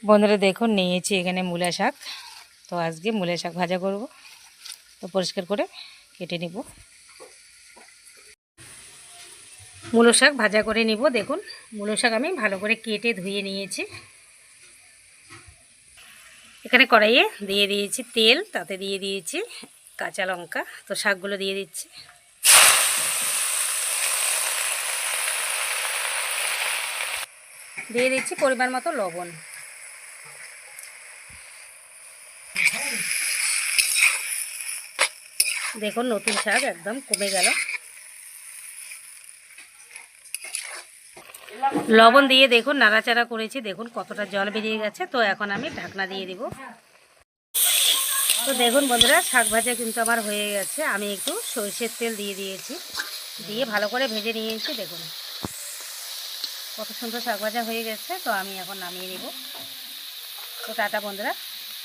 বন্ধুরা দেখুন নিয়েছি এখানে মূলা শাক। তো আজকে মূলা শাক ভাজা করব। তো পরিষ্কার করে কেটে নিব। মূলো শাক ভাজা করে নিব। দেখুন মূলো শাক আমি ভালো করে কেটে ধুয়ে নিয়েছি। এখানে কড়াইয়ে দিয়ে দিয়েছি তেল, তাতে দিয়ে দিয়েছি কাঁচা লঙ্কা। তো শাকগুলো দিয়ে দিচ্ছি। দিয়ে দিচ্ছি পরিমাণ মতো লবণ। দেখুন নতুন শাক একদম কমে গেল। লবণ দিয়ে দেখুন নাড়াচাড়া করেছি, দেখুন কতটা জল বেরিয়ে গেছে। তো এখন আমি ঢাকনা দিয়ে দিব। তো দেখুন বন্ধুরা শাক ভাজা কিন্তু আমার হয়ে গেছে। আমি একটু সরষের তেল দিয়ে দিয়েছি, দিয়ে ভালো করে ভেজে নিয়েছি। দেখুন কত সুন্দর শাক ভাজা হয়ে গেছে। তো আমি এখন নামিয়ে নেব। তো টাটা বন্ধুরা।